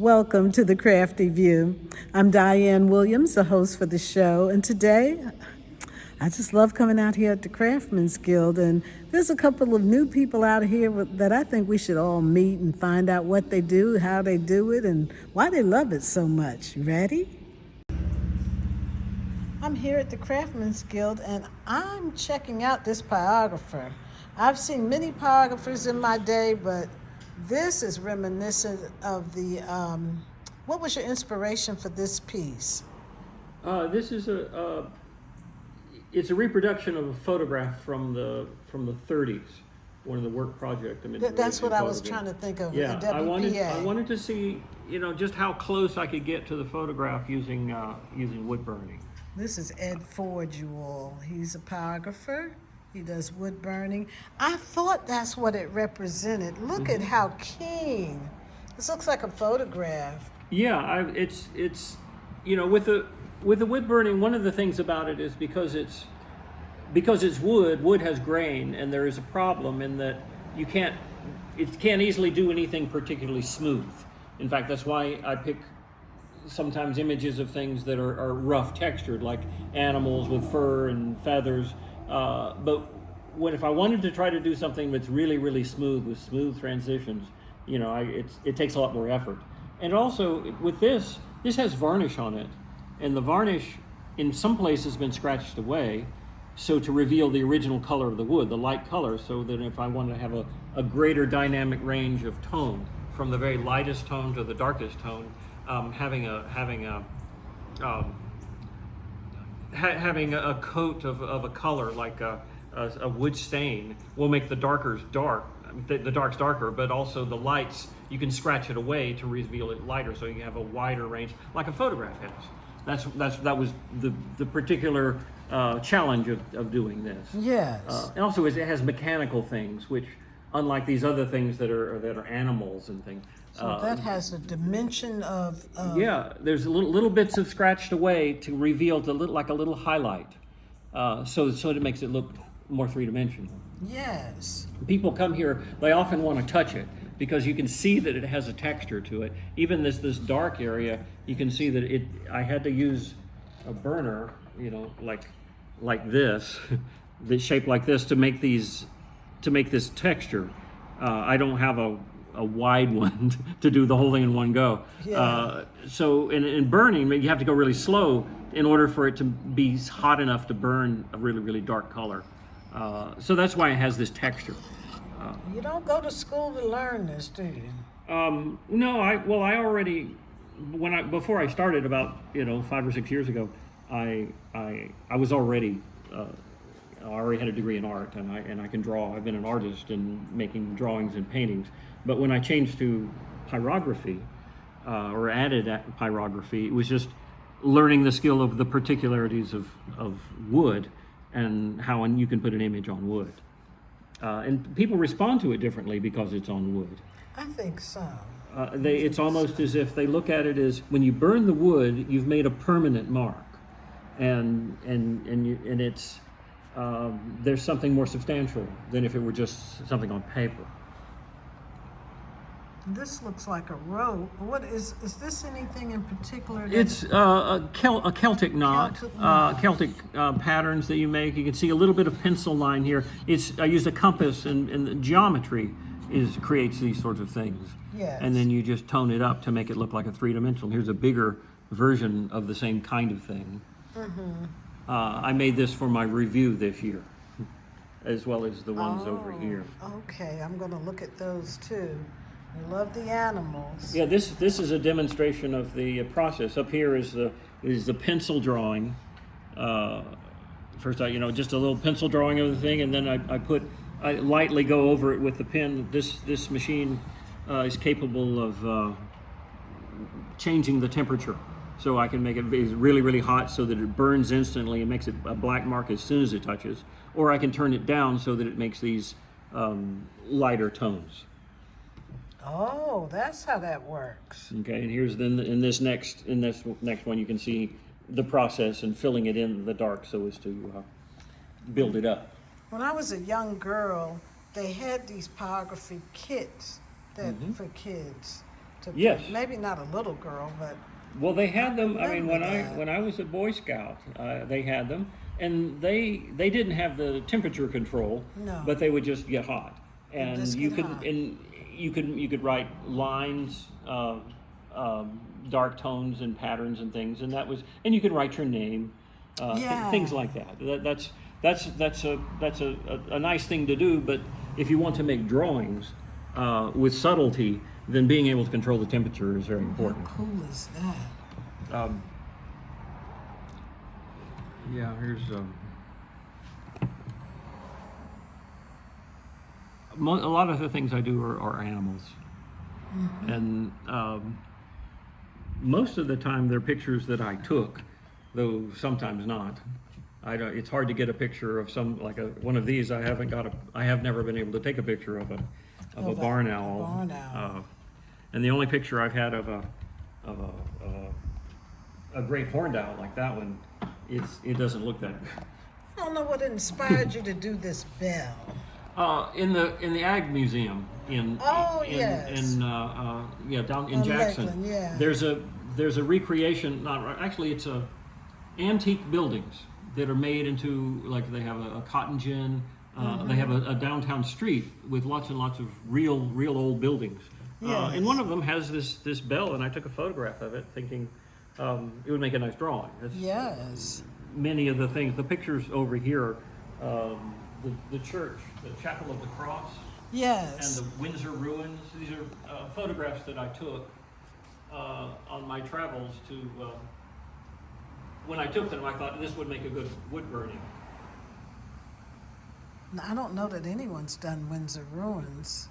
Welcome to the Crafty View. I'm Diane Williams, the host for the show, and today I just love coming out here at the Craftsman's Guild, and there's a couple of new people out here that I think we should all meet and find out what they do, how they do it, and why they love it so much. You ready? I'm here at the Craftsman's Guild, and I'm checking out this pyrographer. I've seen many pyrographers in my day, but this is reminiscent of the, what was your inspiration for this piece? This is it's a reproduction of a photograph from the 30s, one of the work project. That's what I was trying to think of. Yeah, the WPA. I wanted to see, just how close I could get to the photograph using wood burning. This is Ed Fordual. He's a pyrographer. He does wood burning. I thought that's what it represented. Look at how keen. This looks like a photograph. Yeah, it's with the wood burning, one of the things about it is because it's wood has grain, and there is a problem in that it can't easily do anything particularly smooth. In fact, that's why I pick sometimes images of things that are rough textured, like animals with fur and feathers. But if I wanted to try to do something that's really, really smooth with smooth transitions, it takes a lot more effort. And also with this has varnish on it, and the varnish in some places has been scratched away, so to reveal the original color of the wood, the light color, so that if I want to have a greater dynamic range of tone, from the very lightest tone to the darkest tone, having a coat of a color like a wood stain will make the darkers dark, the darks darker, but also the lights, you can scratch it away to reveal it lighter, so you have a wider range, like a photograph has. That was the particular challenge of doing this. Yes. And also it has mechanical things, which unlike these other things that are animals and things. So that has a dimension of yeah, there's little bits of scratched away to reveal like a little highlight, so it makes it look more three-dimensional. Yes. People come here, they often want to touch it because you can see that it has a texture to it. Even this dark area, you can see that I had to use a burner, like this, that's shaped like this to make this texture. I don't have a wide one to do the whole thing in one go. Yeah. So in burning, you have to go really slow in order for it to be hot enough to burn a really, really dark color. So that's why it has this texture. You don't go to school to learn this, do you? No, I already, before I started about 5 or 6 years ago, I was already I already had a degree in art, and I can draw. I've been an artist in making drawings and paintings. But when I changed to pyrography, or added pyrography, it was just learning the skill of the particularities of wood and how you can put an image on wood. And people respond to it differently because it's on wood. I think so. It's almost as if they look at it as when you burn the wood, you've made a permanent mark, and it's there's something more substantial than if it were just something on paper. This looks like a rope. What is this anything in particular? It's a Celtic knot, Celtic patterns that you make. You can see a little bit of pencil line here. I used a compass, and the geometry creates these sorts of things. Yes. And then you just tone it up to make it look like a three-dimensional. Here's a bigger version of the same kind of thing. Mm-hmm. I made this for my review this year, as well as the ones over here. Okay, I'm going to look at those too. I love the animals. Yeah, this is a demonstration of the process. Up here is the pencil drawing. First, just a little pencil drawing of the thing, and then I lightly go over it with the pen. This machine is capable of changing the temperature. So I can make it really, really hot so that it burns instantly and makes it a black mark as soon as it touches. Or I can turn it down so that it makes these lighter tones. Oh, that's how that works. Okay, and here's then in this next one you can see the process and filling it in the dark so as to build it up. When I was a young girl, they had these pyrography kits for kids. to Yes. maybe not a little girl, but Well, they had them. I mean, remember that. when I was a Boy Scout, they had them, and they didn't have the temperature control, No. but they would just get hot, and just you get could hot. and you could write lines, dark tones and patterns and things, and you could write your name, Yeah. things like that. That's a nice thing to do, but if you want to make drawings with subtlety, then being able to control the temperature is very important. How cool is that? Yeah, here's a lot of the things I do are animals, and most of the time they're pictures that I took, though sometimes not. It's hard to get a picture of one of these. I have never been able to take a picture of a barn owl. Barn owl. And the only picture I've had of a great horned owl like that one, it doesn't look that good. I don't know what inspired you to do this bell. In the Ag Museum down in Jackson. Lakeland, yeah. There's a recreation. Actually, it's antique buildings that are made into, like, they have a cotton gin. They have a downtown street with lots and lots of real old buildings. Yes. And one of them has this bell, and I took a photograph of it, thinking it would make a nice drawing. Yes. Many of the things, the pictures over here, the church, the Chapel of the Cross, Yes. and the Windsor ruins. These are photographs that I took on my travels to. When I took them, I thought this would make a good wood burning. I don't know that anyone's done Windsor ruins.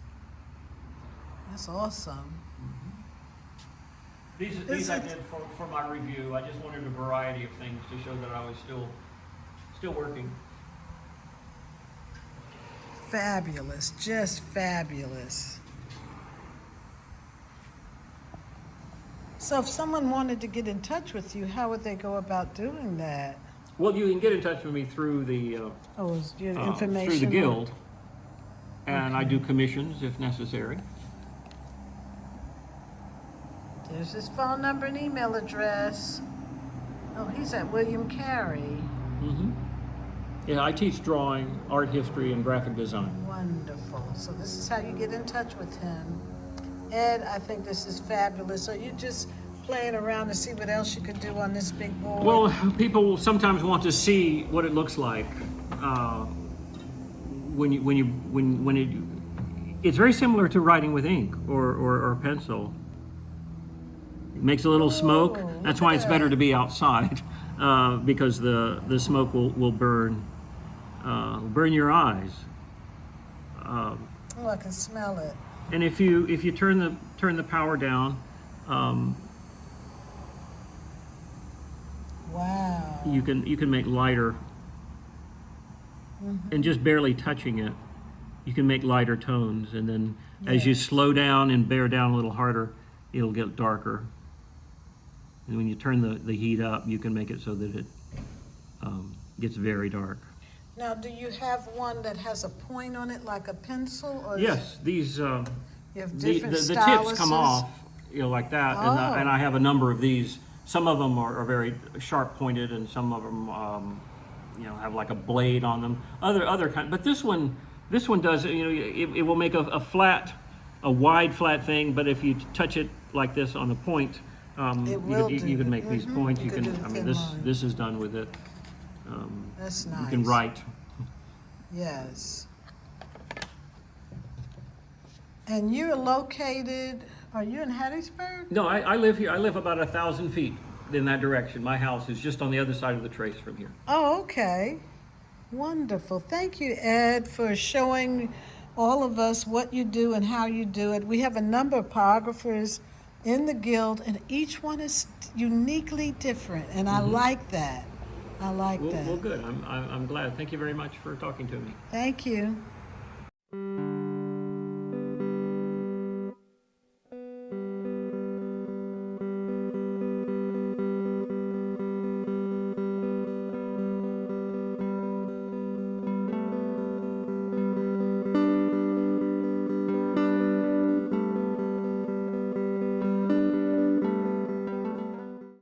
That's awesome. These I did for my review. I just wanted a variety of things to show that I was still working. Fabulous, just fabulous. So if someone wanted to get in touch with you, how would they go about doing that? Well, you can get in touch with me through the Is your information through the on- guild, and I do commissions if necessary. There's his phone number and email address. Oh, he's at William Carey. Yeah, I teach drawing, art history, and graphic design. Wonderful. So this is how you get in touch with him. Ed, I think this is fabulous. Are you just playing around to see what else you could do on this big board? Well, people sometimes want to see what it looks like it's very similar to writing with ink or pencil. It makes a little smoke. That's look why at it's better that. to be outside because the smoke will burn your eyes. Oh, I can smell it. And if you turn the power down, Wow. you can make lighter, and just barely touching it, you can make lighter tones. And then as you slow down and bear down a little harder, it'll get darker. And when you turn the heat up, you can make it so that it gets very dark. Now, do you have one that has a point on it like a pencil? Or Yes, these You have the different tips come styluses? off, like that, and I have a number of these. Some of them are very sharp pointed, and some of them have like a blade on them. Other kind, but this one does. It will make a wide flat thing. But if you touch it like this on the point, you can make these points. You could do the I mean, thin this line. this is done with it. That's nice. You can write. Yes. And you're located, are you in Hattiesburg? No, I live here. I live about 1,000 feet in that direction. My house is just on the other side of the trace from here. Oh, okay. Wonderful. Thank you, Ed, for showing all of us what you do and how you do it. We have a number of pyographers in the guild, and each one is uniquely different, and I like that. I like that. Well, good. I'm glad. Thank you very much for talking to me. Thank you.